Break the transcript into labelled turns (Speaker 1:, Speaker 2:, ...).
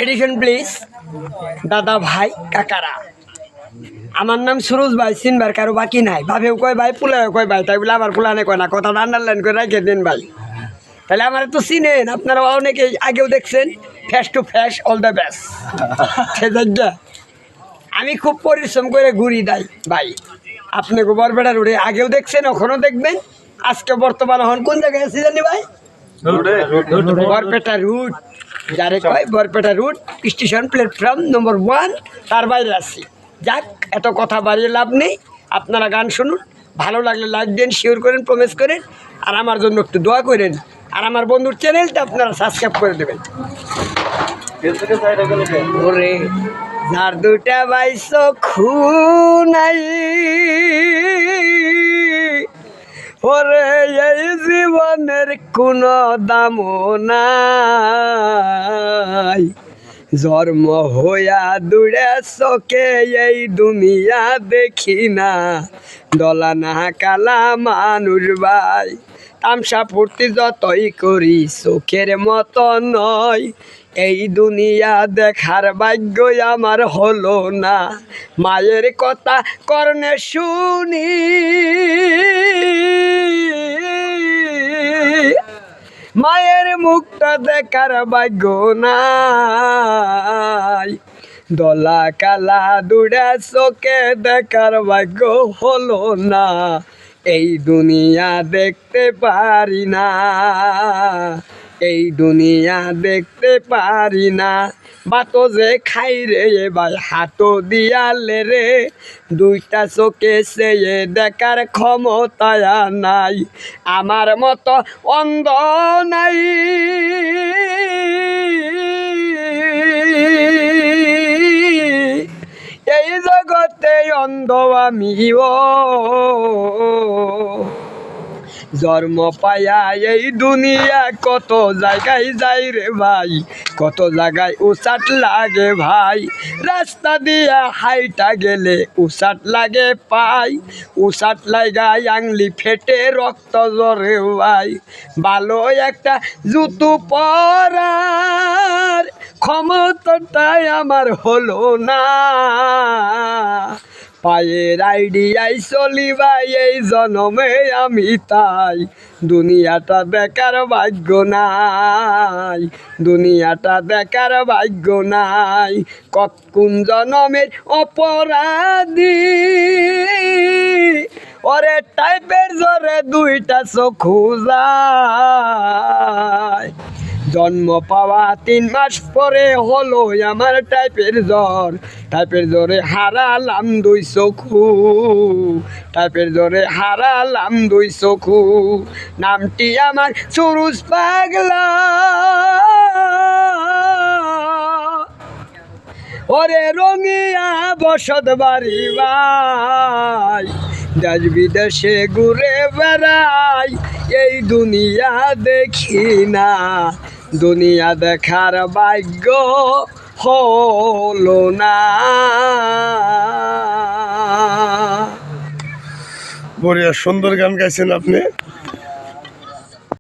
Speaker 1: Addition please দাদা ভাই কাকারা। আমার নাম সুরজ ভাই, চিনবার কারো বাকি নাই। বাপেও কয় ভাই, পোলাও কয় ভাই, তাই বলে আমার পোলানে কয় না, কথাটা আন্ডারলাইন করে রেখে দিন ভাই। তাহলে আমার তো চিনেন, আপনারা অনেকে আগেও দেখছেন। Face to face, all the best. আমি খুব পরিশ্রম করে ঘুরি দেয় ভাই। আপনি বরপেটা রোডে আগেও দেখছেন, এখনও দেখবেন। আজকে বর্তমান হন কোন জায়গায় আছি জানি ভাই? বরপেটা রুট, যারে কয় Barpeta road station, platform number 1, তার বাইরে আছি। যাক, এত কথা বাড়িয়ে লাভ নেই। আপনারা গান শুনুন, ভালো লাগলে লাইক দেন, শেয়ার করেন, প্রমিস করেন, আর আমার জন্য একটু দোয়া করেন। আর আমার বন্ধুর চ্যানেলটা আপনারা সাবস্ক্রাইব করে দেবেন। ওরে যার দুটা বাইশ খুনাই, ওরে এই জীবনের কোনো দাম নাই। জন্ম হইয়া দুড়ে চোখে এই দুনিয়া দেখি না, দলা না কালা মানুষ ভাই। তামসা ফুর্তি যতই করি চোখের মতো নয়, এই দুনিয়া দেখার ভাগ্য আমার হলো না। মায়ের কথা কর্ণে শুনি, মায়ের মুখটা দেখার ভাগ্য নাই। দলা কালা দুড়া চোখে দেখার ভাগ্য হলো না, এই দুনিয়া দেখতে পারি না, এই দুনিয়া দেখতে পারি না। বাতো যে খাই রে ভাই হাতো দিয়ালে রে, দুইটা চোখে চেয়ে দেখার ক্ষমতা নাই। আমার মতো অন্ধ নাই, এই জগতে অন্ধ আমিও। জন্ম পায়া এই দুনিয়া কত জায়গায় যাই রে ভাই, কত জায়গায় উচাট লাগে ভাই। রাস্তা দিয়া হাইটা গেলে উচাট লাগে পাই, উচাট লাগাই আংলি ফেটে রক্ত ঝরে ভাই। ভালো একটা জুতো পরার ক্ষমতাটাই আমার হলো না, পায়ের আইডিয়াই চলি ভাই এই জনমে আমি তাই। দুনিয়াটা দেখার ভাগ্য নাই, দুনিয়াটা দেখার ভাগ্য নাই। কোন জনমের অপরাধী, ওরে টাইপের জোরে দুইটা চোখু যায়। জন্ম পাওয়া 3 মাস পরে হলো আমার টাইপের জ্বর, টাইপের জ্বরে হারালাম 2 চক্ষু, টাইপের জ্বরে হারালাম 2 চক্ষু। নামটি আমার সুরুজ পাগলা, ওরে রঙিয়া বসত বাড়ি ভাই। দেশ বিদেশে ঘুরে বেড়াই, এই দুনিয়া দেখি না, দুনিয়া দেখার ভাগ্য হলো না।
Speaker 2: বড়িয়া সুন্দর গান গাইছেন আপনি।